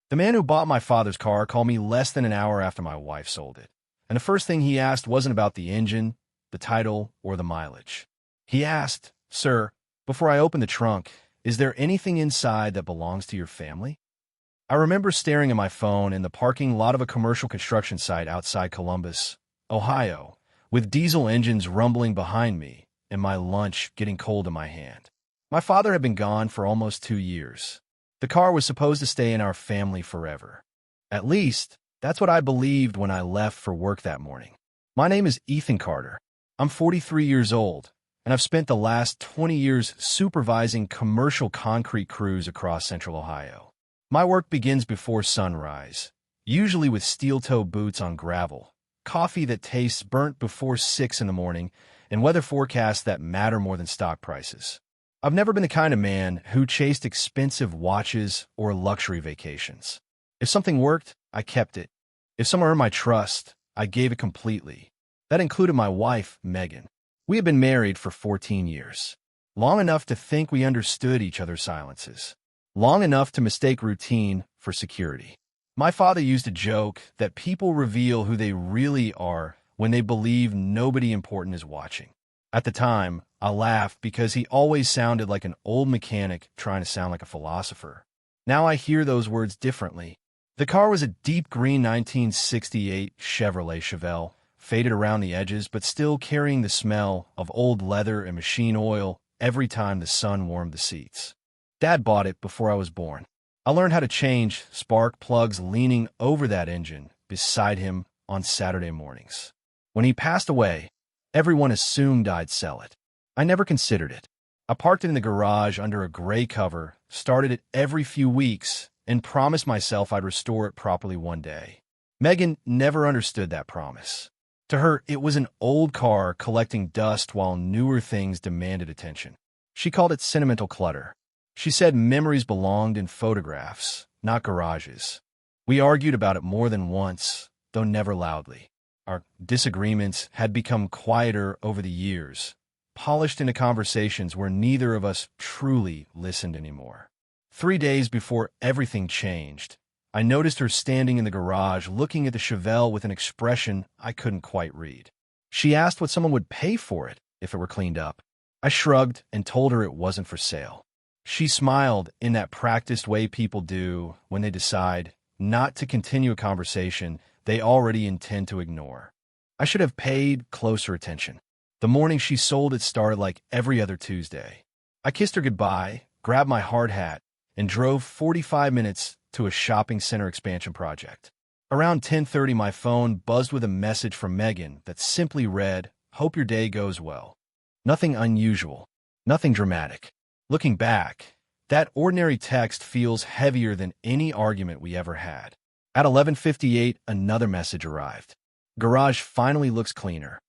The man who bought my father's car called me less than an hour after my wife sold it. And the first thing he asked wasn't about the engine, the title, or the mileage. He asked, "Sir, before I open the trunk, is there anything inside that belongs to your family?" I remember staring at my phone in the parking lot of a commercial construction site outside Columbus, Ohio, with diesel engines rumbling behind me and my lunch getting cold in my hand. My father had been gone for almost 2 years. The car was supposed to stay in our family forever. At least, that's what I believed when I left for work that morning. My name is Ethan Carter. I'm 43 years old, and I've spent the last 20 years supervising commercial concrete crews across Central Ohio. My work begins before sunrise, usually with steel-toe boots on gravel, coffee that tastes burnt before 6 in the morning, and weather forecasts that matter more than stock prices. I've never been the kind of man who chased expensive watches or luxury vacations. If something worked, I kept it. If someone earned my trust, I gave it completely. That included my wife, Megan. We had been married for 14 years, long enough to think we understood each other's silences, long enough to mistake routine for security. My father used a joke that people reveal who they really are when they believe nobody important is watching. At the time, I laughed because he always sounded like an old mechanic trying to sound like a philosopher. Now I hear those words differently. The car was a deep green 1968 Chevrolet Chevelle, faded around the edges but still carrying the smell of old leather and machine oil every time the sun warmed the seats. Dad bought it before I was born. I learned how to change spark plugs leaning over that engine beside him on Saturday mornings. When he passed away, everyone assumed I'd sell it. I never considered it. I parked it in the garage under a gray cover, started it every few weeks, and promised myself I'd restore it properly one day. Megan never understood that promise. To her, it was an old car collecting dust while newer things demanded attention. She called it sentimental clutter. She said memories belonged in photographs, not garages. We argued about it more than once, though never loudly. Our disagreements had become quieter over the years, polished into conversations where neither of us truly listened anymore. 3 days before everything changed, I noticed her standing in the garage looking at the Chevelle with an expression I couldn't quite read. She asked what someone would pay for it if it were cleaned up. I shrugged and told her it wasn't for sale. She smiled in that practiced way people do when they decide not to continue a conversation they already intend to ignore. I should have paid closer attention. The morning she sold it started like every other Tuesday. I kissed her goodbye, grabbed my hard hat, and drove 45 minutes to a shopping center expansion project. Around 10:30, my phone buzzed with a message from Megan that simply read, "Hope your day goes well." Nothing unusual, nothing dramatic. Looking back, that ordinary text feels heavier than any argument we ever had. At 11:58, another message arrived. "Garage finally looks cleaner."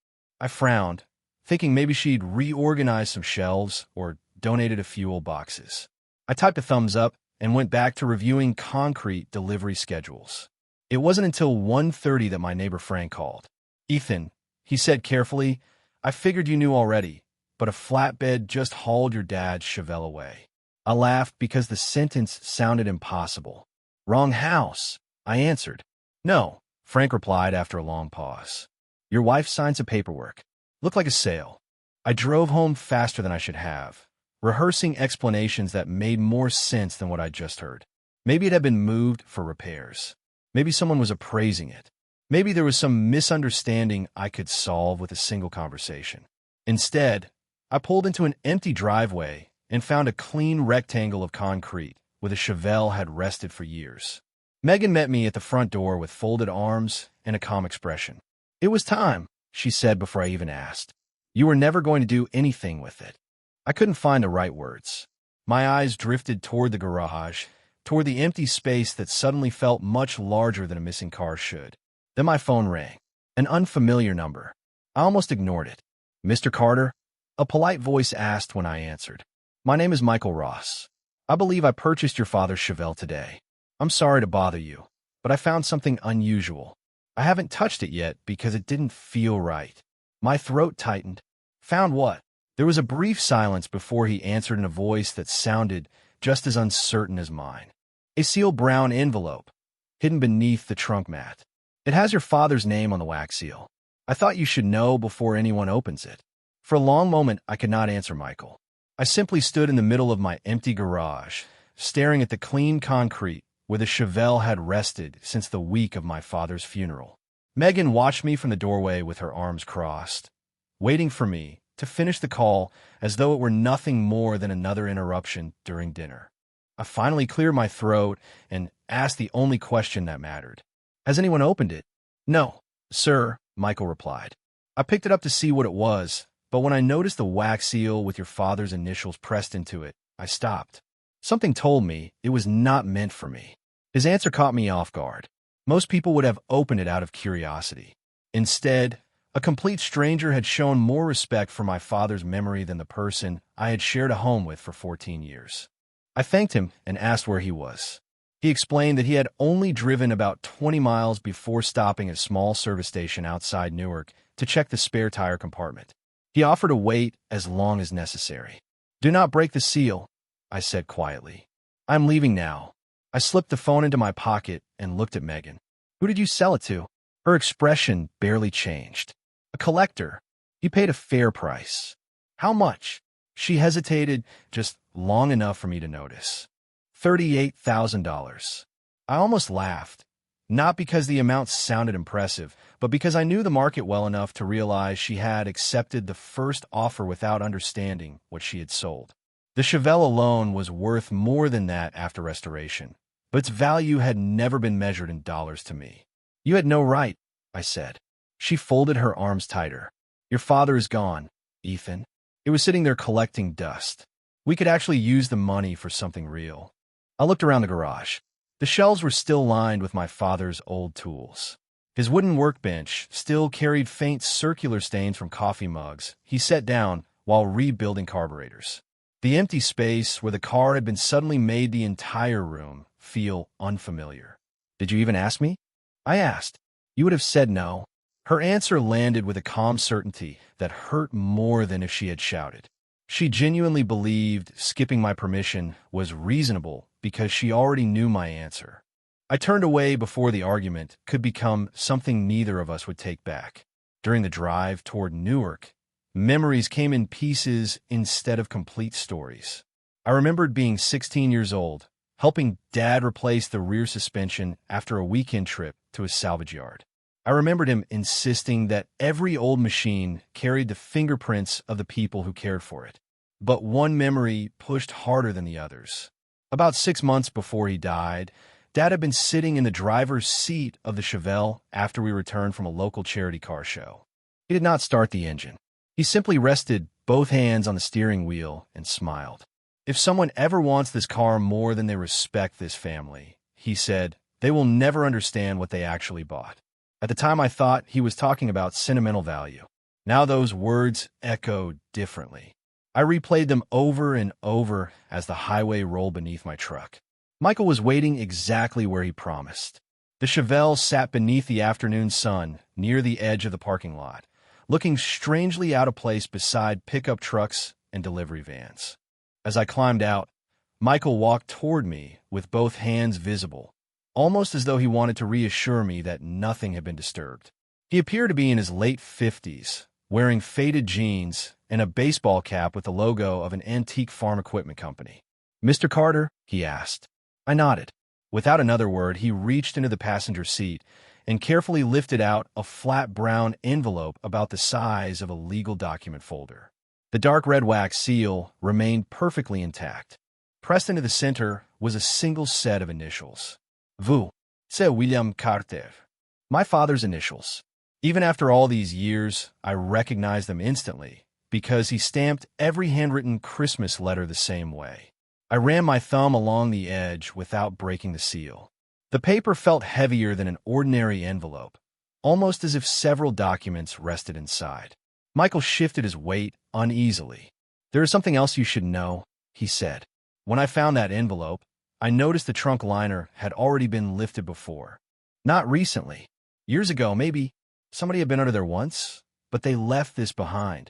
I frowned, thinking maybe she'd reorganized some shelves or donated a few old boxes. I typed a thumbs up and went back to reviewing concrete delivery schedules. It wasn't until 1:30 that my neighbor Frank called. "Ethan," he said carefully, "I figured you knew already, but a flatbed just hauled your dad's Chevelle away." I laughed because the sentence sounded impossible. "Wrong house," I answered. "No," Frank replied after a long pause. "Your wife signed some paperwork. Looked like a sale." I drove home faster than I should have, rehearsing explanations that made more sense than what I'd just heard. Maybe it had been moved for repairs. Maybe someone was appraising it. Maybe there was some misunderstanding I could solve with a single conversation. Instead, I pulled into an empty driveway and found a clean rectangle of concrete where the Chevelle had rested for years. Megan met me at the front door with folded arms and a calm expression. "It was time," she said before I even asked. "You were never going to do anything with it." I couldn't find the right words. My eyes drifted toward the garage, toward the empty space that suddenly felt much larger than a missing car should. Then my phone rang. An unfamiliar number. I almost ignored it. "Mr. Carter?" A polite voice asked when I answered. "My name is Michael Ross. I believe I purchased your father's Chevelle today. I'm sorry to bother you, but I found something unusual. I haven't touched it yet because it didn't feel right." My throat tightened. "Found what?" There was a brief silence before he answered in a voice that sounded just as uncertain as mine. A sealed brown envelope, hidden beneath the trunk mat. It has your father's name on the wax seal. I thought you should know before anyone opens it. For a long moment, I could not answer Michael. I simply stood in the middle of my empty garage, staring at the clean concrete where the Chevelle had rested since the week of my father's funeral. Megan watched me from the doorway with her arms crossed, waiting for me to finish the call as though it were nothing more than another interruption during dinner. I finally cleared my throat and asked the only question that mattered. Has anyone opened it? No, sir, Michael replied. I picked it up to see what it was, but when I noticed the wax seal with your father's initials pressed into it, I stopped. Something told me it was not meant for me. His answer caught me off guard. Most people would have opened it out of curiosity. Instead, a complete stranger had shown more respect for my father's memory than the person I had shared a home with for 14 years. I thanked him and asked where he was. He explained that he had only driven about 20 miles before stopping at a small service station outside Newark to check the spare tire compartment. He offered to wait as long as necessary. Do not break the seal, I said quietly. I'm leaving now. I slipped the phone into my pocket and looked at Megan. Who did you sell it to? Her expression barely changed. A collector. He paid a fair price. How much? She hesitated just long enough for me to notice. $38,000. I almost laughed, not because the amount sounded impressive, but because I knew the market well enough to realize she had accepted the first offer without understanding what she had sold. The Chevelle alone was worth more than that after restoration, but its value had never been measured in dollars to me. You had no right, I said. She folded her arms tighter. Your father is gone, Ethan. It was sitting there collecting dust. We could actually use the money for something real. I looked around the garage. The shelves were still lined with my father's old tools. His wooden workbench still carried faint circular stains from coffee mugs he set down while rebuilding carburetors. The empty space where the car had been suddenly made the entire room feel unfamiliar. Did you even ask me? I asked. You would have said no. Her answer landed with a calm certainty that hurt more than if she had shouted. She genuinely believed skipping my permission was reasonable because she already knew my answer. I turned away before the argument could become something neither of us would take back. During the drive toward Newark, memories came in pieces instead of complete stories. I remembered being 16 years old, helping Dad replace the rear suspension after a weekend trip to a salvage yard. I remembered him insisting that every old machine carried the fingerprints of the people who cared for it. But one memory pushed harder than the others. About 6 months before he died, Dad had been sitting in the driver's seat of the Chevelle after we returned from a local charity car show. He did not start the engine. He simply rested both hands on the steering wheel and smiled. If someone ever wants this car more than they respect this family, he said, they will never understand what they actually bought. At the time, I thought he was talking about sentimental value. Now those words echoed differently. I replayed them over and over as the highway rolled beneath my truck. Michael was waiting exactly where he promised. The Chevelle sat beneath the afternoon sun near the edge of the parking lot, looking strangely out of place beside pickup trucks and delivery vans. As I climbed out, Michael walked toward me with both hands visible, almost as though he wanted to reassure me that nothing had been disturbed. He appeared to be in his late 50s, wearing faded jeans and a baseball cap with the logo of an antique farm equipment company. Mr. Carter? He asked. I nodded. Without another word, he reached into the passenger seat and carefully lifted out a flat brown envelope about the size of a legal document folder. The dark red wax seal remained perfectly intact. Pressed into the center was a single set of initials. Vous, c'est William Carter. My father's initials. Even after all these years, I recognized them instantly because he stamped every handwritten Christmas letter the same way. I ran my thumb along the edge without breaking the seal. The paper felt heavier than an ordinary envelope, almost as if several documents rested inside. Michael shifted his weight uneasily. There is something else you should know, he said. When I found that envelope, I noticed the trunk liner had already been lifted before. Not recently. Years ago, maybe. Somebody had been under there once, but they left this behind.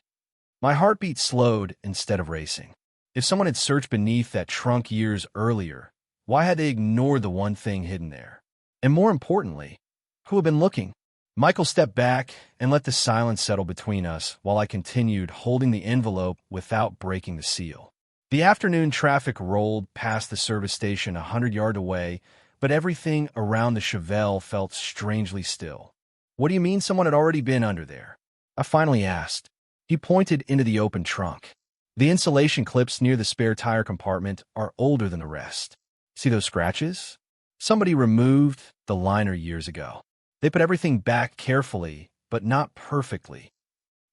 My heartbeat slowed instead of racing. If someone had searched beneath that trunk years earlier, Why had they ignored the one thing hidden there? And more importantly, who had been looking? Michael stepped back and let the silence settle between us while I continued holding the envelope without breaking the seal. The afternoon traffic rolled past the service station 100 yards away, but everything around the Chevelle felt strangely still. What do you mean someone had already been under there? I finally asked. He pointed into the open trunk. The insulation clips near the spare tire compartment are older than the rest. See those scratches? Somebody removed the liner years ago. They put everything back carefully, but not perfectly.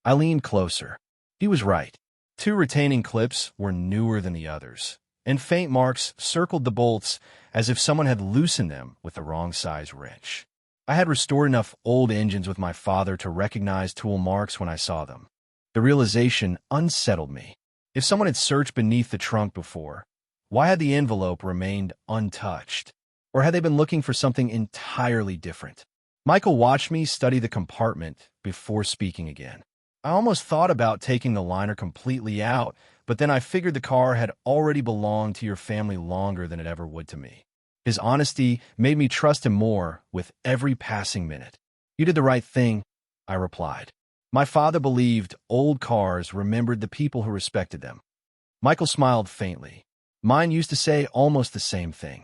I leaned closer. He was right. 2 retaining clips were newer than the others, and faint marks circled the bolts as if someone had loosened them with the wrong size wrench. I had restored enough old engines with my father to recognize tool marks when I saw them. The realization unsettled me. If someone had searched beneath the trunk before, why had the envelope remained untouched? Or had they been looking for something entirely different? Michael watched me study the compartment before speaking again. I almost thought about taking the liner completely out, but then I figured the car had already belonged to your family longer than it ever would to me. His honesty made me trust him more with every passing minute. You did the right thing, I replied. My father believed old cars remembered the people who respected them. Michael smiled faintly. Mine used to say almost the same thing.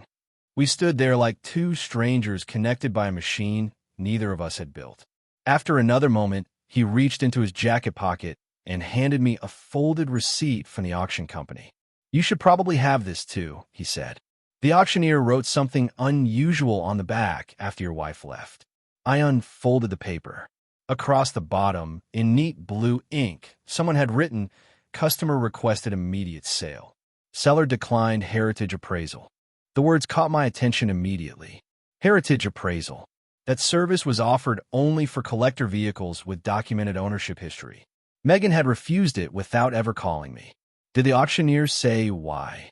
We stood there like 2 strangers connected by a machine neither of us had built. After another moment, he reached into his jacket pocket and handed me a folded receipt from the auction company. You should probably have this too, he said. The auctioneer wrote something unusual on the back after your wife left. I unfolded the paper. Across the bottom, in neat blue ink, someone had written, "Customer requested immediate sale. Seller declined heritage appraisal." The words caught my attention immediately. Heritage appraisal. That service was offered only for collector vehicles with documented ownership history. Megan had refused it without ever calling me. Did the auctioneer say why?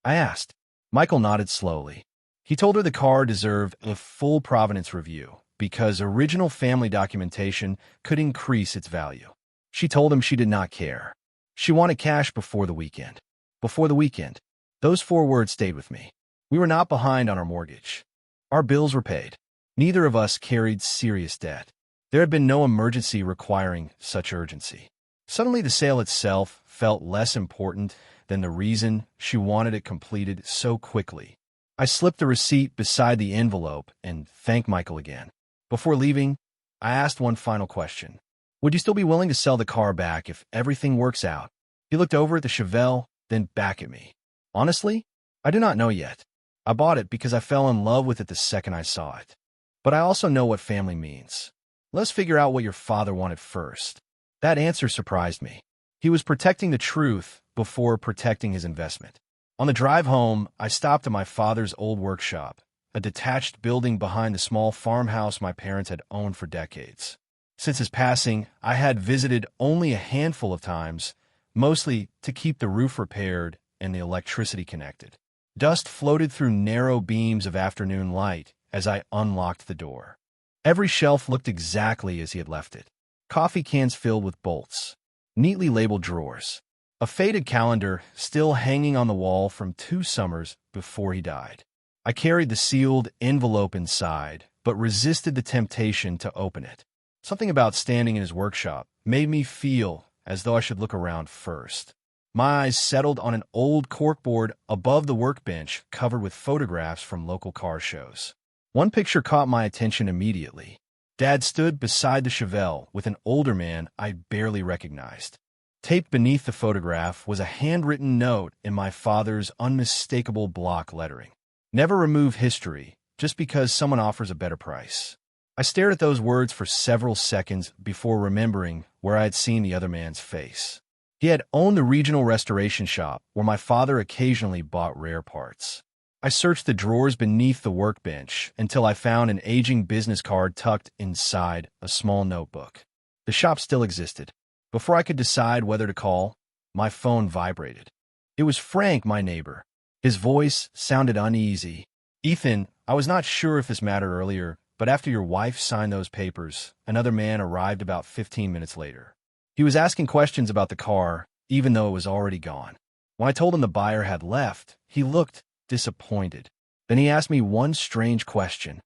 I asked. Michael nodded slowly. He told her the car deserved a full provenance review because original family documentation could increase its value. She told him she did not care. She wanted cash before the weekend. Before the weekend. Those 4 words stayed with me. We were not behind on our mortgage. Our bills were paid. Neither of us carried serious debt. There had been no emergency requiring such urgency. Suddenly the sale itself felt less important than the reason she wanted it completed so quickly. I slipped the receipt beside the envelope and thanked Michael again. Before leaving, I asked one final question. Would you still be willing to sell the car back if everything works out? He looked over at the Chevelle, then back at me. Honestly, I do not know yet. I bought it because I fell in love with it the second I saw it. But I also know what family means. Let's figure out what your father wanted first. That answer surprised me. He was protecting the truth before protecting his investment. On the drive home, I stopped at my father's old workshop, a detached building behind the small farmhouse my parents had owned for decades. Since his passing, I had visited only a handful of times, mostly to keep the roof repaired and the electricity connected. Dust floated through narrow beams of afternoon light as I unlocked the door. Every shelf looked exactly as he had left it. Coffee cans filled with bolts, neatly labeled drawers, a faded calendar still hanging on the wall from 2 summers before he died. I carried the sealed envelope inside, but resisted the temptation to open it. Something about standing in his workshop made me feel as though I should look around first. My eyes settled on an old corkboard above the workbench covered with photographs from local car shows. One picture caught my attention immediately. Dad stood beside the Chevelle with an older man I barely recognized. Taped beneath the photograph was a handwritten note in my father's unmistakable block lettering. Never remove history just because someone offers a better price. I stared at those words for several seconds before remembering where I had seen the other man's face. He had owned the regional restoration shop where my father occasionally bought rare parts. I searched the drawers beneath the workbench until I found an aging business card tucked inside a small notebook. The shop still existed. Before I could decide whether to call, my phone vibrated. It was Frank, my neighbor. His voice sounded uneasy. "Ethan, I was not sure if this mattered earlier, but after your wife signed those papers, another man arrived about 15 minutes later. He was asking questions about the car, even though it was already gone. When I told him the buyer had left, he looked disappointed. Then he asked me one strange question.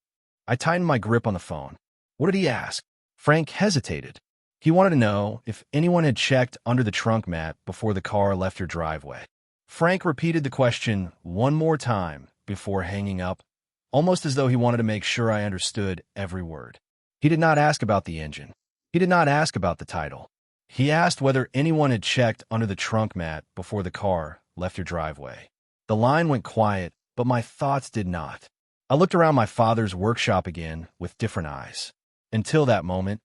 I tightened my grip on the phone. What did he ask? Frank hesitated. He wanted to know if anyone had checked under the trunk mat before the car left your driveway. Frank repeated the question one more time before hanging up, almost as though he wanted to make sure I understood every word. He did not ask about the engine. He did not ask about the title. He asked whether anyone had checked under the trunk mat before the car left your driveway. The line went quiet, but my thoughts did not. I looked around my father's workshop again with different eyes. Until that moment,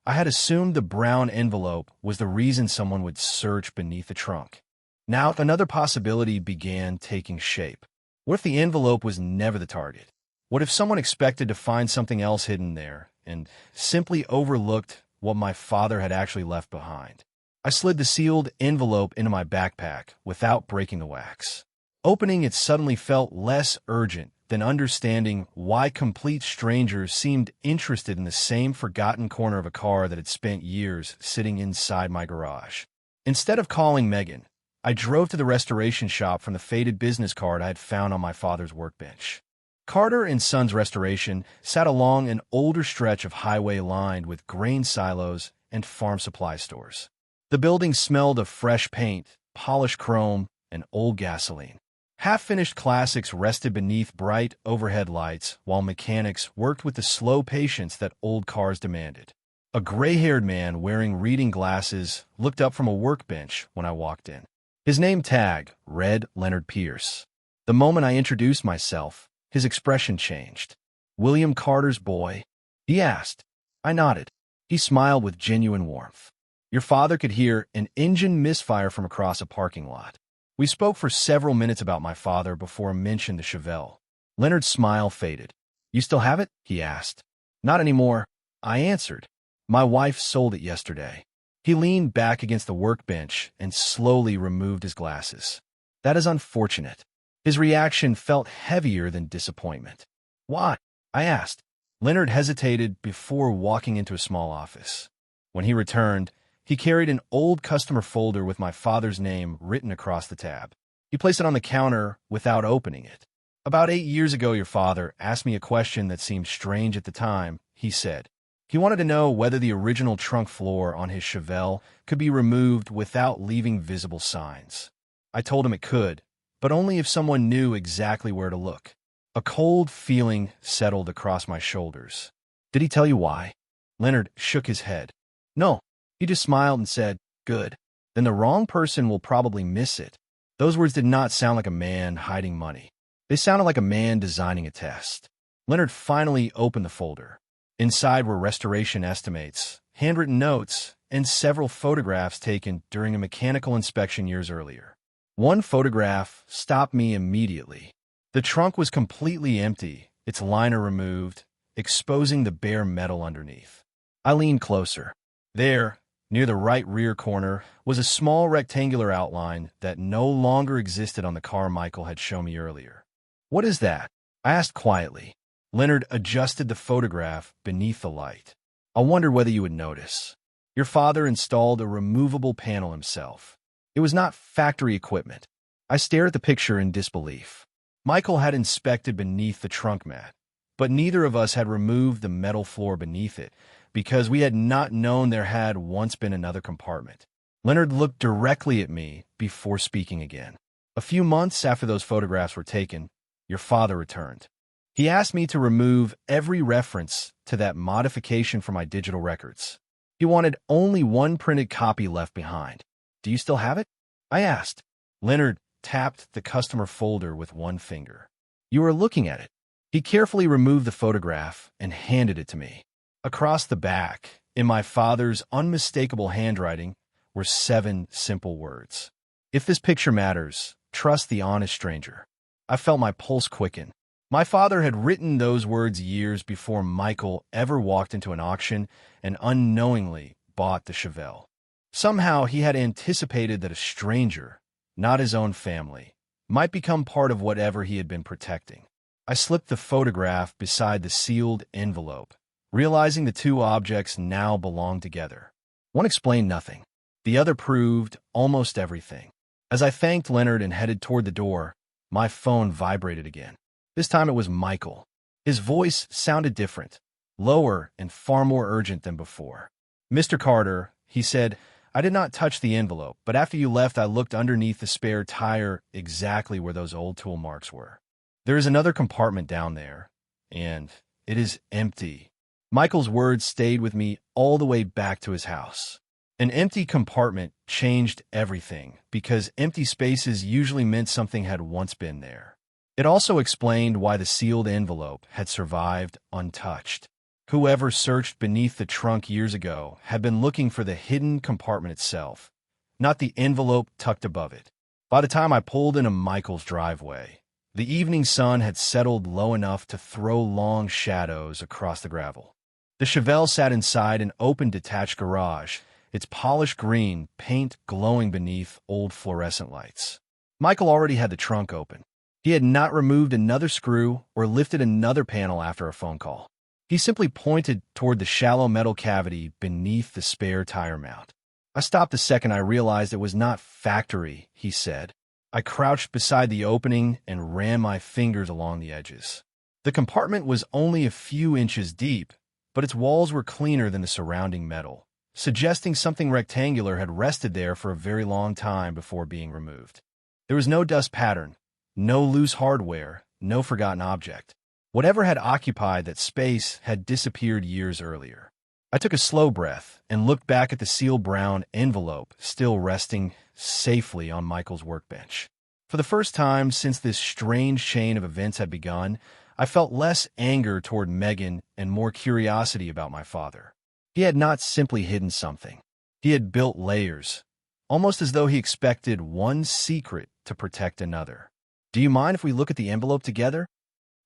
I had assumed the brown envelope was the reason someone would search beneath the trunk. Now, another possibility began taking shape. What if the envelope was never the target? What if someone expected to find something else hidden there and simply overlooked what my father had actually left behind? I slid the sealed envelope into my backpack without breaking the wax. Opening it suddenly felt less urgent than understanding why complete strangers seemed interested in the same forgotten corner of a car that had spent years sitting inside my garage. Instead of calling Megan, I drove to the restoration shop from the faded business card I had found on my father's workbench. Carter & Sons Restoration sat along an older stretch of highway lined with grain silos and farm supply stores. The building smelled of fresh paint, polished chrome, and old gasoline. Half-finished classics rested beneath bright overhead lights while mechanics worked with the slow patience that old cars demanded. A gray-haired man wearing reading glasses looked up from a workbench when I walked in. His name tag read Leonard Pierce. The moment I introduced myself, his expression changed. "William Carter's boy?" he asked. I nodded. He smiled with genuine warmth. Your father could hear an engine misfire from across a parking lot. We spoke for several minutes about my father before I mentioned the Chevelle. Leonard's smile faded. You still have it? He asked. Not anymore, I answered. My wife sold it yesterday. He leaned back against the workbench and slowly removed his glasses. That is unfortunate. His reaction felt heavier than disappointment. Why? I asked. Leonard hesitated before walking into a small office. When he returned, he carried an old customer folder with my father's name written across the tab. He placed it on the counter without opening it. About 8 years ago, your father asked me a question that seemed strange at the time, he said. He wanted to know whether the original trunk floor on his Chevelle could be removed without leaving visible signs. I told him it could, but only if someone knew exactly where to look. A cold feeling settled across my shoulders. Did he tell you why? Leonard shook his head. No, he just smiled and said, good. Then the wrong person will probably miss it. Those words did not sound like a man hiding money. They sounded like a man designing a test. Leonard finally opened the folder. Inside were restoration estimates, handwritten notes, and several photographs taken during a mechanical inspection years earlier. One photograph stopped me immediately. The trunk was completely empty, its liner removed, exposing the bare metal underneath. I leaned closer. There, near the right rear corner, was a small rectangular outline that no longer existed on the car Michael had shown me earlier. What is that? I asked quietly. Leonard adjusted the photograph beneath the light. I wondered whether you would notice. Your father installed a removable panel himself. It was not factory equipment. I stared at the picture in disbelief. Michael had inspected beneath the trunk mat, but neither of us had removed the metal floor beneath it because we had not known there had once been another compartment. Leonard looked directly at me before speaking again. A few months after those photographs were taken, your father returned. He asked me to remove every reference to that modification from my digital records. He wanted only one printed copy left behind. Do you still have it? I asked. Leonard tapped the customer folder with one finger. You are looking at it. He carefully removed the photograph and handed it to me. Across the back, in my father's unmistakable handwriting, were 7 simple words. If this picture matters, trust the honest stranger. I felt my pulse quicken. My father had written those words years before Michael ever walked into an auction and unknowingly bought the Chevelle. Somehow he had anticipated that a stranger, not his own family, might become part of whatever he had been protecting. I slipped the photograph beside the sealed envelope, realizing the two objects now belonged together. One explained nothing. The other proved almost everything. As I thanked Leonard and headed toward the door, my phone vibrated again. This time it was Michael. His voice sounded different, lower and far more urgent than before. "Mr. Carter," he said, "I did not touch the envelope, but after you left I looked underneath the spare tire exactly where those old tool marks were. There is another compartment down there, and it is empty." Michael's words stayed with me all the way back to his house. An empty compartment changed everything because empty spaces usually meant something had once been there. It also explained why the sealed envelope had survived untouched. Whoever searched beneath the trunk years ago had been looking for the hidden compartment itself, not the envelope tucked above it. By the time I pulled into Michael's driveway, the evening sun had settled low enough to throw long shadows across the gravel. The Chevelle sat inside an open detached garage, its polished green paint glowing beneath old fluorescent lights. Michael already had the trunk open. He had not removed another screw or lifted another panel after a phone call. He simply pointed toward the shallow metal cavity beneath the spare tire mount. I stopped the second I realized it was not factory, he said. I crouched beside the opening and ran my fingers along the edges. The compartment was only a few inches deep, but its walls were cleaner than the surrounding metal, suggesting something rectangular had rested there for a very long time before being removed. There was no dust pattern, no loose hardware, no forgotten object. Whatever had occupied that space had disappeared years earlier. I took a slow breath and looked back at the sealed brown envelope still resting safely on Michael's workbench. For the first time since this strange chain of events had begun, I felt less anger toward Megan and more curiosity about my father. He had not simply hidden something. He had built layers, almost as though he expected one secret to protect another. "Do you mind if we look at the envelope together?"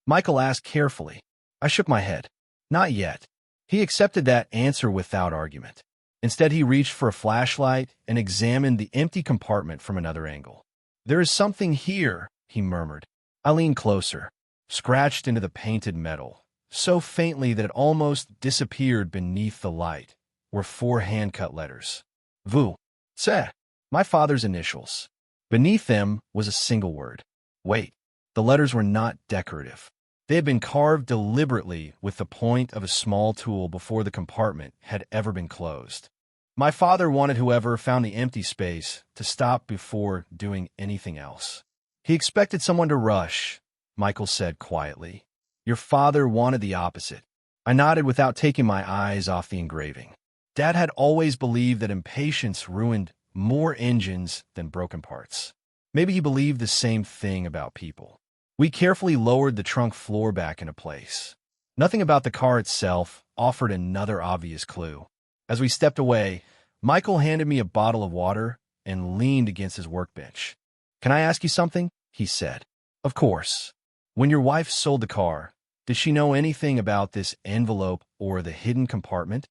Michael asked carefully. I shook my head. Not yet. He accepted that answer without argument. Instead, he reached for a flashlight and examined the empty compartment from another angle. "There is something here," he murmured. I leaned closer, scratched into the painted metal, so faintly that it almost disappeared beneath the light, were 4 hand-cut letters. Vu. Se. My father's initials. Beneath them was a single word. Wait. The letters were not decorative. They had been carved deliberately with the point of a small tool before the compartment had ever been closed. My father wanted whoever found the empty space to stop before doing anything else. He expected someone to rush, Michael said quietly. Your father wanted the opposite. I nodded without taking my eyes off the engraving. Dad had always believed that impatience ruined more engines than broken parts. Maybe he believed the same thing about people. We carefully lowered the trunk floor back into place. Nothing about the car itself offered another obvious clue. As we stepped away, Michael handed me a bottle of water and leaned against his workbench. Can I ask you something? He said. Of course. When your wife sold the car, did she know anything about this envelope or the hidden compartment?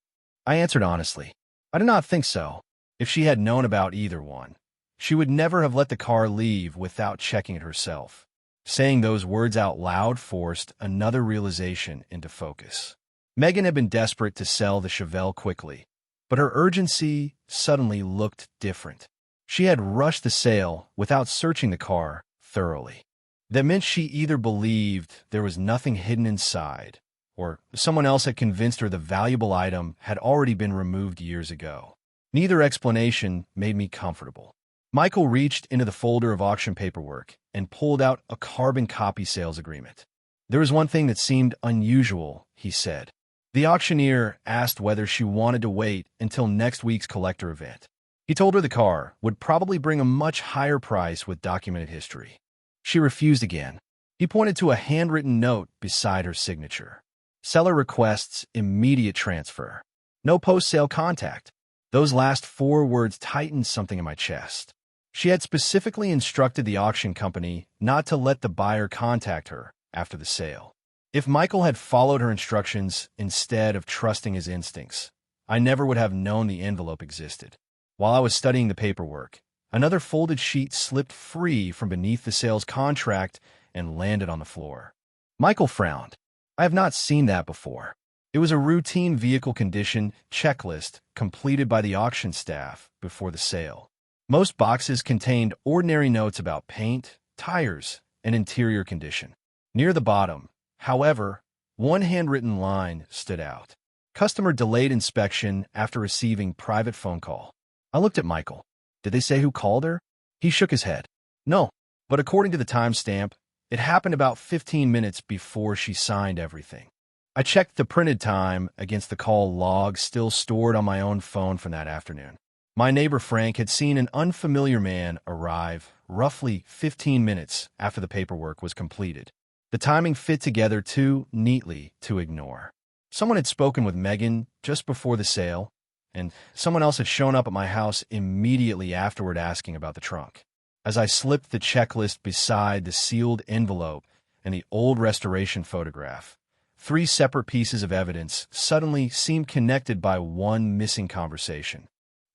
I answered honestly. I did not think so. If she had known about either one, she would never have let the car leave without checking it herself. Saying those words out loud forced another realization into focus. Megan had been desperate to sell the Chevelle quickly, but her urgency suddenly looked different. She had rushed the sale without searching the car thoroughly. That meant she either believed there was nothing hidden inside, or someone else had convinced her the valuable item had already been removed years ago. Neither explanation made me comfortable. Michael reached into the folder of auction paperwork and pulled out a carbon copy sales agreement. There was one thing that seemed unusual, he said. The auctioneer asked whether she wanted to wait until next week's collector event. He told her the car would probably bring a much higher price with documented history. She refused again. He pointed to a handwritten note beside her signature. Seller requests immediate transfer. No post-sale contact. Those last 4 words tightened something in my chest. She had specifically instructed the auction company not to let the buyer contact her after the sale. If Michael had followed her instructions instead of trusting his instincts, I never would have known the envelope existed. While I was studying the paperwork, another folded sheet slipped free from beneath the sales contract and landed on the floor. Michael frowned. I have not seen that before. It was a routine vehicle condition checklist completed by the auction staff before the sale. Most boxes contained ordinary notes about paint, tires, and interior condition. Near the bottom, however, one handwritten line stood out. Customer delayed inspection after receiving private phone call. I looked at Michael. Did they say who called her? He shook his head. No, but according to the timestamp, it happened about 15 minutes before she signed everything. I checked the printed time against the call log still stored on my own phone from that afternoon. My neighbor Frank had seen an unfamiliar man arrive roughly 15 minutes after the paperwork was completed. The timing fit together too neatly to ignore. Someone had spoken with Megan just before the sale, and someone else had shown up at my house immediately afterward asking about the trunk. As I slipped the checklist beside the sealed envelope and the old restoration photograph, 3 separate pieces of evidence suddenly seemed connected by one missing conversation.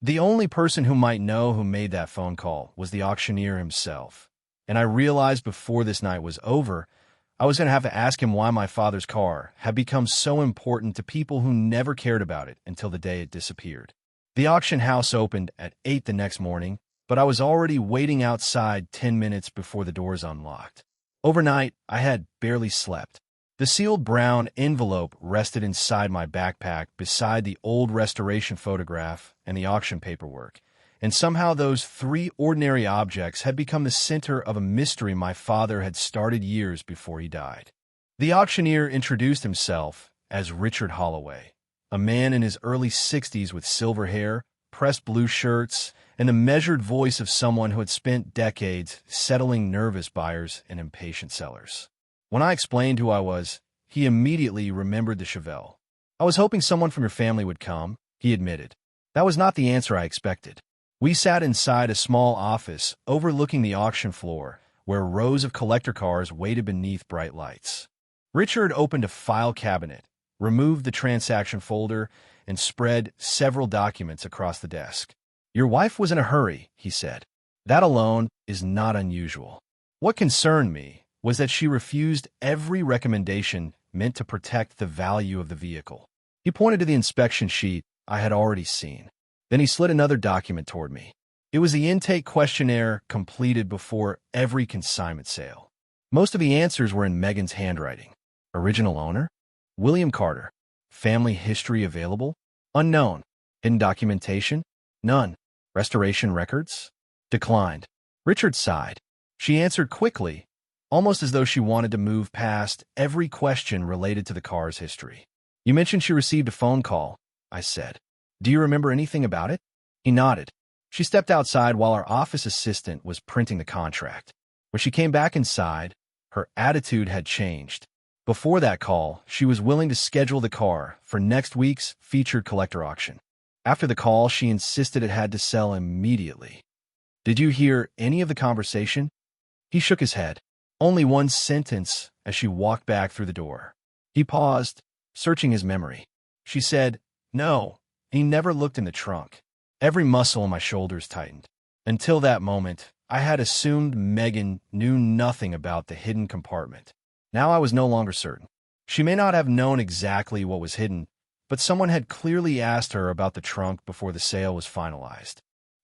The only person who might know who made that phone call was the auctioneer himself, and I realized before this night was over, I was going to have to ask him why my father's car had become so important to people who never cared about it until the day it disappeared. The auction house opened at 8 the next morning, but I was already waiting outside 10 minutes before the doors unlocked. Overnight, I had barely slept. The sealed brown envelope rested inside my backpack beside the old restoration photograph and the auction paperwork, and somehow those 3 ordinary objects had become the center of a mystery my father had started years before he died. The auctioneer introduced himself as Richard Holloway, a man in his early 60s with silver hair, pressed blue shirts, and the measured voice of someone who had spent decades settling nervous buyers and impatient sellers. When I explained who I was, he immediately remembered the Chevelle. I was hoping someone from your family would come, he admitted. That was not the answer I expected. We sat inside a small office overlooking the auction floor, where rows of collector cars waited beneath bright lights. Richard opened a file cabinet, removed the transaction folder, and spread several documents across the desk. Your wife was in a hurry, he said. That alone is not unusual. What concerned me was that she refused every recommendation meant to protect the value of the vehicle. He pointed to the inspection sheet I had already seen. Then he slid another document toward me. It was the intake questionnaire completed before every consignment sale. Most of the answers were in Megan's handwriting. Original owner? William Carter. Family history available? Unknown. Hidden documentation? None. Restoration records? Declined. Richard sighed. She answered quickly, almost as though she wanted to move past every question related to the car's history. You mentioned she received a phone call, I said. Do you remember anything about it? He nodded. She stepped outside while our office assistant was printing the contract. When she came back inside, her attitude had changed. Before that call, she was willing to schedule the car for next week's featured collector auction. After the call, she insisted it had to sell immediately. Did you hear any of the conversation? He shook his head. Only one sentence as she walked back through the door. He paused, searching his memory. She said, No, he never looked in the trunk. Every muscle in my shoulders tightened. Until that moment, I had assumed Megan knew nothing about the hidden compartment. Now I was no longer certain. She may not have known exactly what was hidden, but someone had clearly asked her about the trunk before the sale was finalized.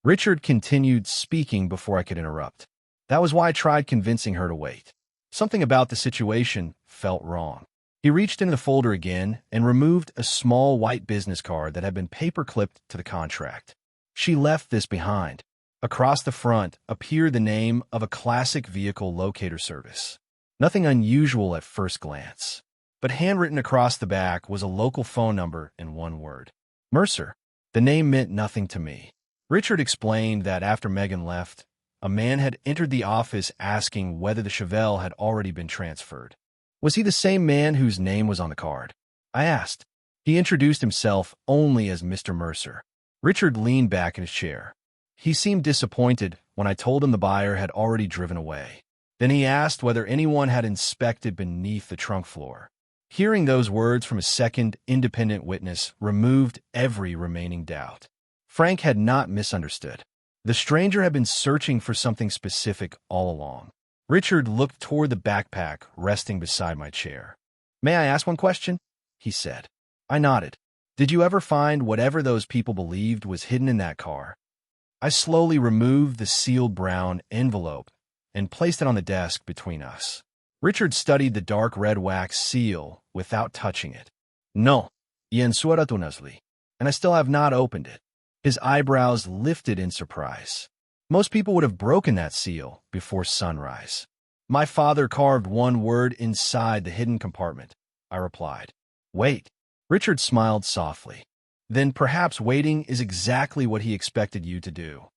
Richard continued speaking before I could interrupt. That was why I tried convincing her to wait. Something about the situation felt wrong. He reached into the folder again and removed a small white business card that had been paper-clipped to the contract. She left this behind. Across the front appeared the name of a classic vehicle locator service. Nothing unusual at first glance, but handwritten across the back was a local phone number in one word. Mercer. The name meant nothing to me. Richard explained that after Megan left, a man had entered the office asking whether the Chevelle had already been transferred. Was he the same man whose name was on the card? I asked. He introduced himself only as Mr. Mercer. Richard leaned back in his chair. He seemed disappointed when I told him the buyer had already driven away. Then he asked whether anyone had inspected beneath the trunk floor. Hearing those words from a second independent witness removed every remaining doubt. Frank had not misunderstood. The stranger had been searching for something specific all along. Richard looked toward the backpack resting beside my chair. May I ask one question? He said. I nodded. Did you ever find whatever those people believed was hidden in that car? I slowly removed the sealed brown envelope and placed it on the desk between us. Richard studied the dark red wax seal without touching it. No, yen suaratunasli, and I still have not opened it. His eyebrows lifted in surprise. Most people would have broken that seal before sunrise. My father carved one word inside the hidden compartment, I replied. Wait. Richard smiled softly. Then perhaps waiting is exactly what he expected you to do.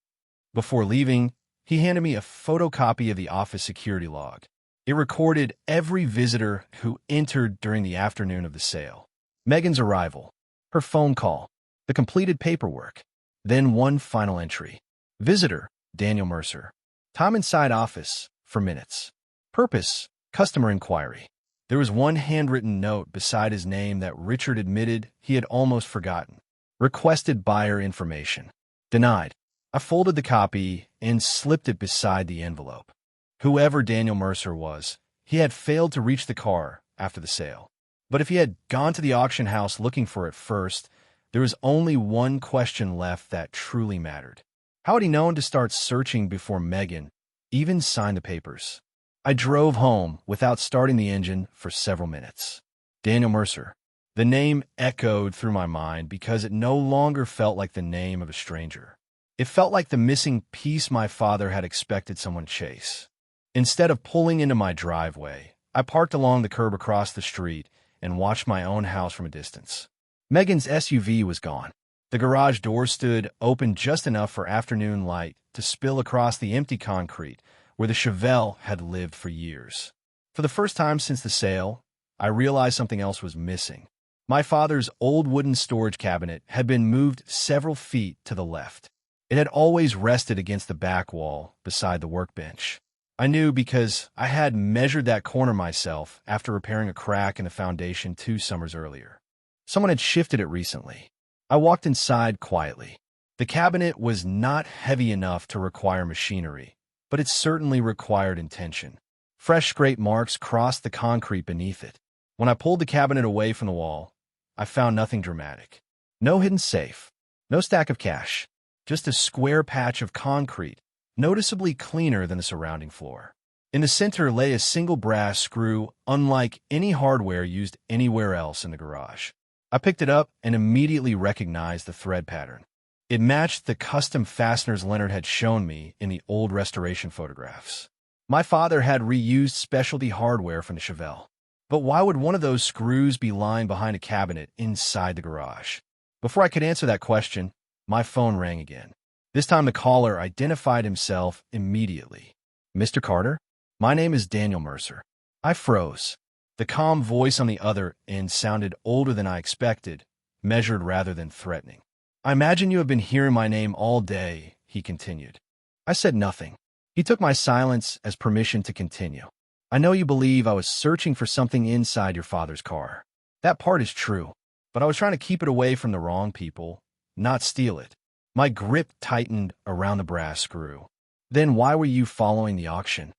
Before leaving, he handed me a photocopy of the office security log. It recorded every visitor who entered during the afternoon of the sale. Megan's arrival, her phone call, the completed paperwork. Then one final entry. Visitor, Daniel Mercer. Time inside office, for minutes. Purpose, customer inquiry. There was one handwritten note beside his name that Richard admitted he had almost forgotten. Requested buyer information. Denied. I folded the copy and slipped it beside the envelope. Whoever Daniel Mercer was, he had failed to reach the car after the sale. But if he had gone to the auction house looking for it first, there was only one question left that truly mattered. How had he known to start searching before Megan even signed the papers? I drove home without starting the engine for several minutes. Daniel Mercer. The name echoed through my mind because it no longer felt like the name of a stranger. It felt like the missing piece my father had expected someone to chase. Instead of pulling into my driveway, I parked along the curb across the street and watched my own house from a distance. Megan's SUV was gone. The garage door stood open just enough for afternoon light to spill across the empty concrete where the Chevelle had lived for years. For the first time since the sale, I realized something else was missing. My father's old wooden storage cabinet had been moved several feet to the left. It had always rested against the back wall beside the workbench. I knew because I had measured that corner myself after repairing a crack in the foundation 2 summers earlier. Someone had shifted it recently. I walked inside quietly. The cabinet was not heavy enough to require machinery, but it certainly required intention. Fresh scrape marks crossed the concrete beneath it. When I pulled the cabinet away from the wall, I found nothing dramatic. No hidden safe, no stack of cash, just a square patch of concrete, noticeably cleaner than the surrounding floor. In the center lay a single brass screw, unlike any hardware used anywhere else in the garage. I picked it up and immediately recognized the thread pattern. It matched the custom fasteners Leonard had shown me in the old restoration photographs. My father had reused specialty hardware from the Chevelle. But why would one of those screws be lying behind a cabinet inside the garage? Before I could answer that question, my phone rang again. This time the caller identified himself immediately. Mr. Carter? My name is Daniel Mercer. I froze. The calm voice on the other end sounded older than I expected, measured rather than threatening. I imagine you have been hearing my name all day, he continued. I said nothing. He took my silence as permission to continue. I know you believe I was searching for something inside your father's car. That part is true, but I was trying to keep it away from the wrong people, not steal it. My grip tightened around the brass screw. Then why were you following the auction?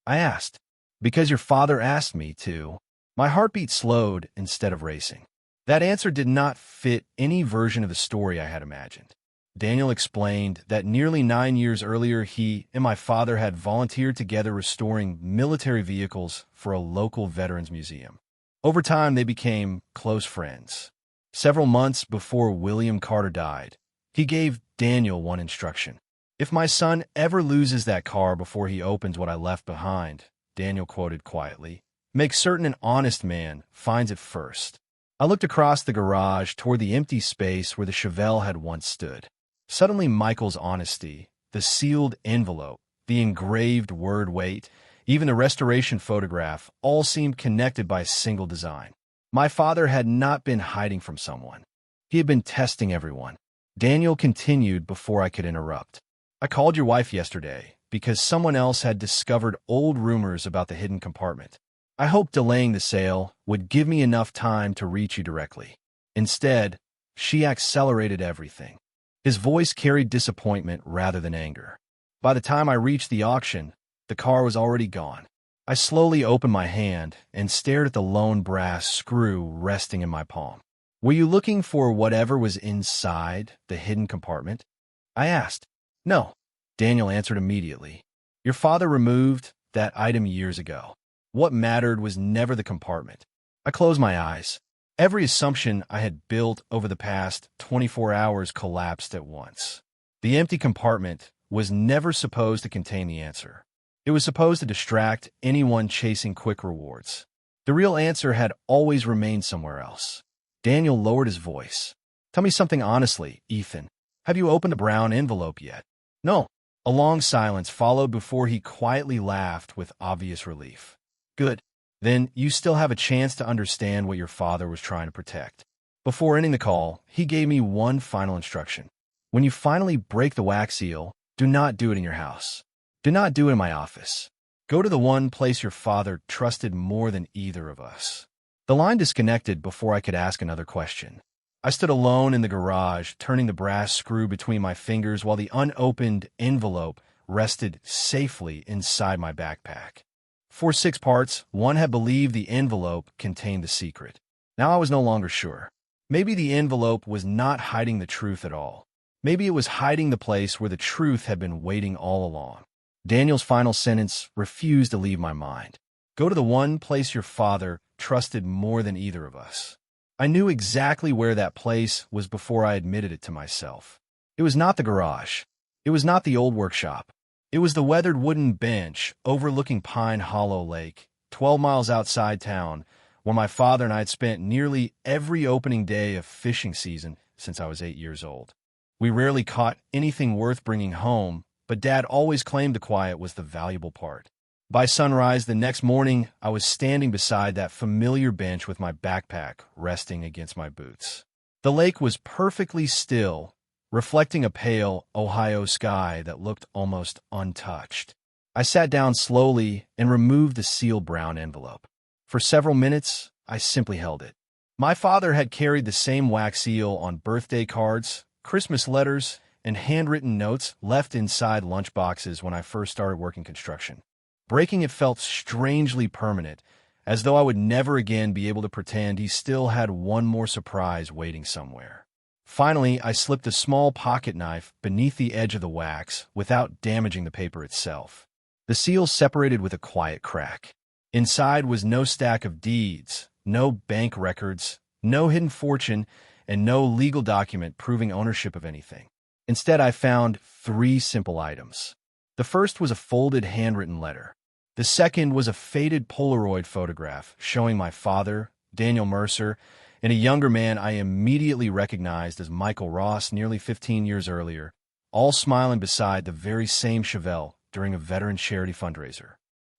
I asked. Because your father asked me to. My heartbeat slowed instead of racing. That answer did not fit any version of the story I had imagined. Daniel explained that nearly 9 years earlier he and my father had volunteered together restoring military vehicles for a local veterans museum. Over time, they became close friends. Several months before William Carter died, he gave Daniel one instruction. If my son ever loses that car before he opens what I left behind, Daniel quoted quietly, make certain an honest man finds it first. I looked across the garage toward the empty space where the Chevelle had once stood. Suddenly, Michael's honesty, the sealed envelope, the engraved word weight, even the restoration photograph, all seemed connected by a single design. My father had not been hiding from someone. He had been testing everyone. Daniel continued before I could interrupt. I called your wife yesterday because someone else had discovered old rumors about the hidden compartment. I hoped delaying the sale would give me enough time to reach you directly. Instead, she accelerated everything. His voice carried disappointment rather than anger. By the time I reached the auction, the car was already gone. I slowly opened my hand and stared at the lone brass screw resting in my palm. Were you looking for whatever was inside the hidden compartment? I asked. No, Daniel answered immediately. Your father removed that item years ago. What mattered was never the compartment. I closed my eyes. Every assumption I had built over the past 24 hours collapsed at once. The empty compartment was never supposed to contain the answer. It was supposed to distract anyone chasing quick rewards. The real answer had always remained somewhere else. Daniel lowered his voice. Tell me something honestly, Ethan. Have you opened a brown envelope yet? No. A long silence followed before he quietly laughed with obvious relief. Good. Then you still have a chance to understand what your father was trying to protect. Before ending the call, he gave me one final instruction. When you finally break the wax seal, do not do it in your house. Do not do it in my office. Go to the one place your father trusted more than either of us. The line disconnected before I could ask another question. I stood alone in the garage, turning the brass screw between my fingers while the unopened envelope rested safely inside my backpack. For 6 parts, one had believed the envelope contained the secret. Now I was no longer sure. Maybe the envelope was not hiding the truth at all. Maybe it was hiding the place where the truth had been waiting all along. Daniel's final sentence refused to leave my mind. Go to the one place your father trusted more than either of us. I knew exactly where that place was before I admitted it to myself. It was not the garage. It was not the old workshop. It was the weathered wooden bench overlooking Pine Hollow Lake, 12 miles outside town, where my father and I had spent nearly every opening day of fishing season since I was 8 years old. We rarely caught anything worth bringing home, but Dad always claimed the quiet was the valuable part. By sunrise the next morning, I was standing beside that familiar bench with my backpack resting against my boots. The lake was perfectly still, reflecting a pale Ohio sky that looked almost untouched. I sat down slowly and removed the sealed brown envelope. For several minutes, I simply held it. My father had carried the same wax seal on birthday cards, Christmas letters, and handwritten notes left inside lunchboxes when I first started working construction. Breaking it felt strangely permanent, as though I would never again be able to pretend he still had one more surprise waiting somewhere. Finally, I slipped a small pocket knife beneath the edge of the wax without damaging the paper itself. The seal separated with a quiet crack. Inside was no stack of deeds, no bank records, no hidden fortune, and no legal document proving ownership of anything. Instead, I found 3 simple items. The first was a folded handwritten letter. The second was a faded Polaroid photograph showing my father, Daniel Mercer, and a younger man I immediately recognized as Michael Ross nearly 15 years earlier, all smiling beside the very same Chevelle during a veteran charity fundraiser.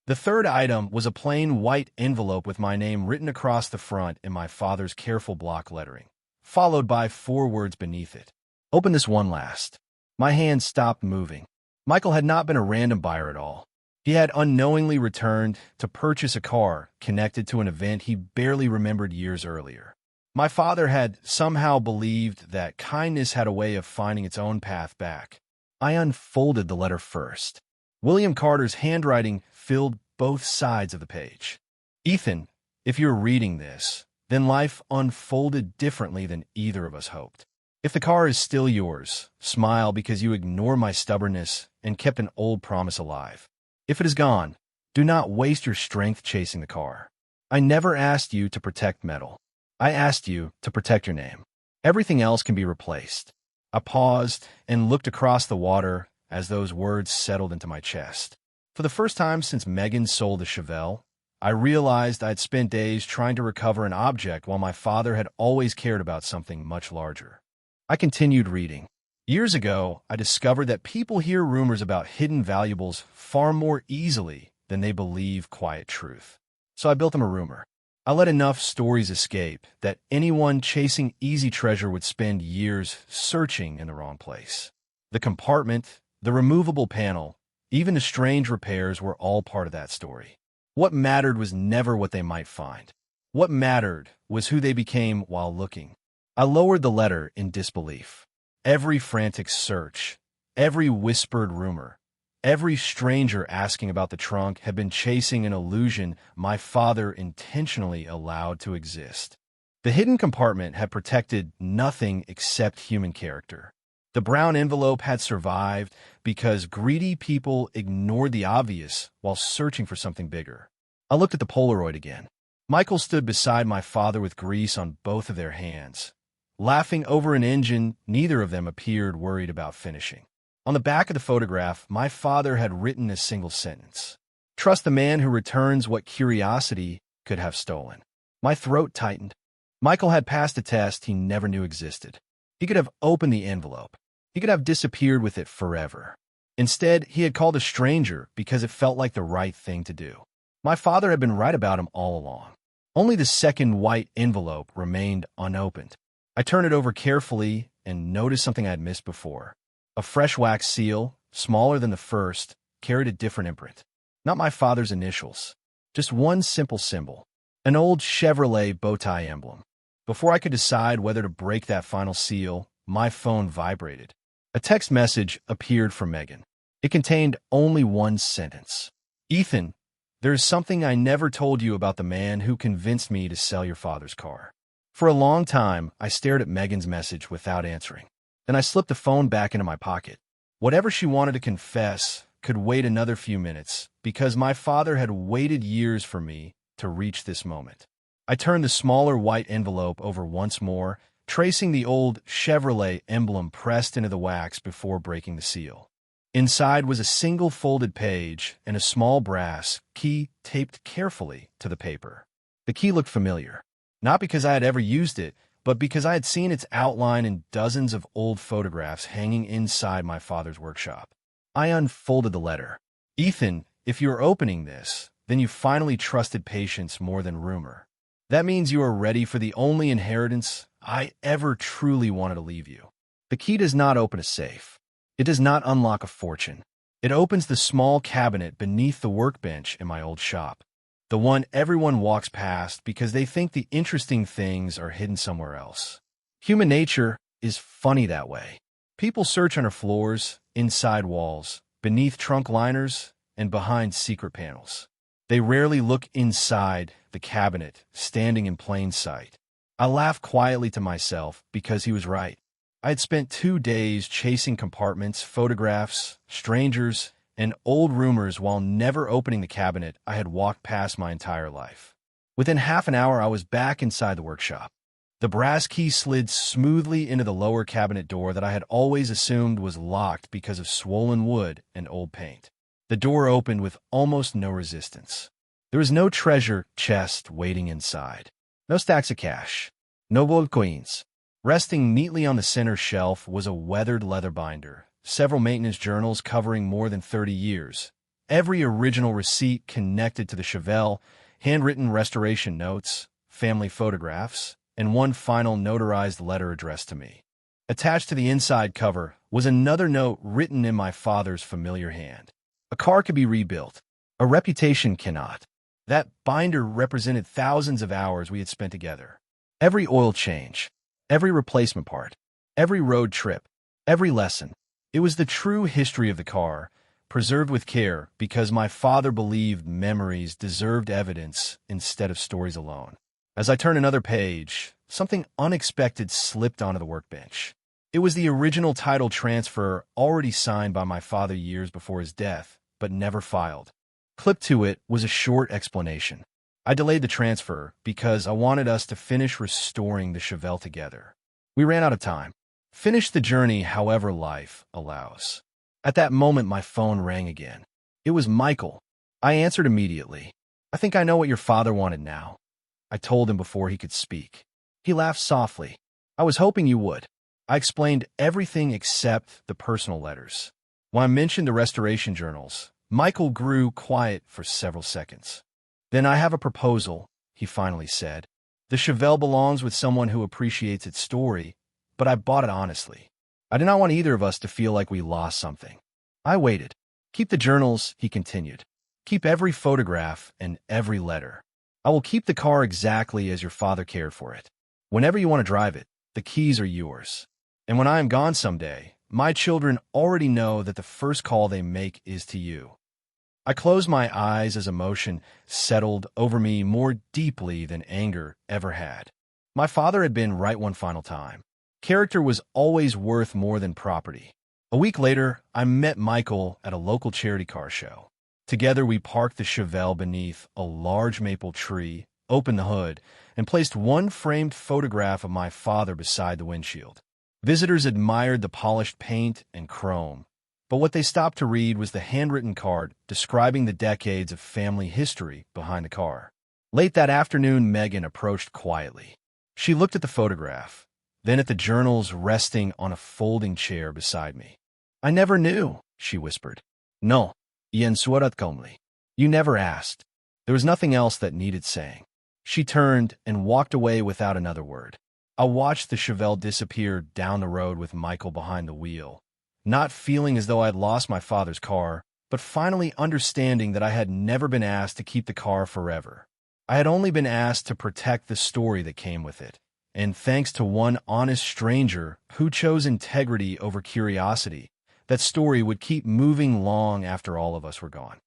The third item was a plain white envelope with my name written across the front in my father's careful block lettering, followed by 4 words beneath it. Open this one last. My hand stopped moving. Michael had not been a random buyer at all. He had unknowingly returned to purchase a car connected to an event he barely remembered years earlier. My father had somehow believed that kindness had a way of finding its own path back. I unfolded the letter first. William Carter's handwriting filled both sides of the page. Ethan, if you're reading this, then life unfolded differently than either of us hoped. If the car is still yours, smile because you ignored my stubbornness and kept an old promise alive. If it is gone, do not waste your strength chasing the car. I never asked you to protect metal. I asked you to protect your name. Everything else can be replaced. I paused and looked across the water as those words settled into my chest. For the first time since Megan sold the Chevelle, I realized I'd spent days trying to recover an object while my father had always cared about something much larger. I continued reading. Years ago, I discovered that people hear rumors about hidden valuables far more easily than they believe quiet truth. So I built them a rumor. I let enough stories escape that anyone chasing easy treasure would spend years searching in the wrong place. The compartment, the removable panel, even the strange repairs were all part of that story. What mattered was never what they might find. What mattered was who they became while looking. I lowered the letter in disbelief. Every frantic search, every whispered rumor, every stranger asking about the trunk had been chasing an illusion my father intentionally allowed to exist. The hidden compartment had protected nothing except human character. The brown envelope had survived because greedy people ignored the obvious while searching for something bigger. I looked at the Polaroid again. Michael stood beside my father with grease on both of their hands. Laughing over an engine, neither of them appeared worried about finishing. On the back of the photograph, my father had written a single sentence: "Trust the man who returns what curiosity could have stolen." My throat tightened. Michael had passed a test he never knew existed. He could have opened the envelope. He could have disappeared with it forever. Instead, he had called a stranger because it felt like the right thing to do. My father had been right about him all along. Only the second white envelope remained unopened. I turned it over carefully and noticed something I had missed before. A fresh wax seal, smaller than the first, carried a different imprint. Not my father's initials, just one simple symbol, an old Chevrolet bow tie emblem. Before I could decide whether to break that final seal, my phone vibrated. A text message appeared from Megan. It contained only one sentence. "Ethan, there is something I never told you about the man who convinced me to sell your father's car." For a long time, I stared at Megan's message without answering. Then I slipped the phone back into my pocket. Whatever she wanted to confess could wait another few minutes, because my father had waited years for me to reach this moment. I turned the smaller white envelope over once more, tracing the old Chevrolet emblem pressed into the wax before breaking the seal. Inside was a single folded page and a small brass key taped carefully to the paper. The key looked familiar, not because I had ever used it, but because I had seen its outline in dozens of old photographs hanging inside my father's workshop. I unfolded the letter. "Ethan, if you are opening this, then you finally trusted patience more than rumor. That means you are ready for the only inheritance I ever truly wanted to leave you." The key does not open a safe. It does not unlock a fortune. It opens the small cabinet beneath the workbench in my old shop. The one everyone walks past because they think the interesting things are hidden somewhere else. Human nature is funny that way. People search under floors, inside walls, beneath trunk liners, and behind secret panels. They rarely look inside the cabinet, standing in plain sight. I laughed quietly to myself because he was right. I had spent 2 days chasing compartments, photographs, strangers, and old rumors while never opening the cabinet I had walked past my entire life. Within half an hour, I was back inside the workshop. The brass key slid smoothly into the lower cabinet door that I had always assumed was locked because of swollen wood and old paint. The door opened with almost no resistance. There was no treasure chest waiting inside. No stacks of cash. No gold coins. Resting neatly on the center shelf was a weathered leather binder, several maintenance journals covering more than 30 years, every original receipt connected to the Chevelle, handwritten restoration notes, family photographs, and one final notarized letter addressed to me. Attached to the inside cover was another note written in my father's familiar hand. "A car can be rebuilt. A reputation cannot." That binder represented thousands of hours we had spent together. Every oil change, every replacement part, every road trip, every lesson. It was the true history of the car, preserved with care because my father believed memories deserved evidence instead of stories alone. As I turned another page, something unexpected slipped onto the workbench. It was the original title transfer already signed by my father years before his death, but never filed. Clipped to it was a short explanation. I delayed the transfer because I wanted us to finish restoring the Chevelle together. We ran out of time. Finish the journey however life allows. At that moment, my phone rang again. It was Michael. I answered immediately. "I think I know what your father wanted now," I told him before he could speak. He laughed softly. "I was hoping you would." I explained everything except the personal letters. When I mentioned the restoration journals, Michael grew quiet for several seconds. "Then I have a proposal," he finally said. "The Chevelle belongs with someone who appreciates its story, but I bought it honestly. I did not want either of us to feel like we lost something." I waited. "Keep the journals," he continued. "Keep every photograph and every letter. I will keep the car exactly as your father cared for it. Whenever you want to drive it, the keys are yours. And when I am gone someday, my children already know that the first call they make is to you." I closed my eyes as emotion settled over me more deeply than anger ever had. My father had been right one final time. Character was always worth more than property. A week later, I met Michael at a local charity car show. Together we parked the Chevelle beneath a large maple tree, opened the hood, and placed one framed photograph of my father beside the windshield. Visitors admired the polished paint and chrome, but what they stopped to read was the handwritten card describing the decades of family history behind the car. Late that afternoon, Megan approached quietly. She looked at the photograph, then at the journals resting on a folding chair beside me. "I never knew," she whispered. "No, Ian suarat calmly. You never asked." There was nothing else that needed saying. She turned and walked away without another word. I watched the Chevelle disappear down the road with Michael behind the wheel, not feeling as though I had lost my father's car, but finally understanding that I had never been asked to keep the car forever. I had only been asked to protect the story that came with it, and thanks to one honest stranger who chose integrity over curiosity, that story would keep moving long after all of us were gone.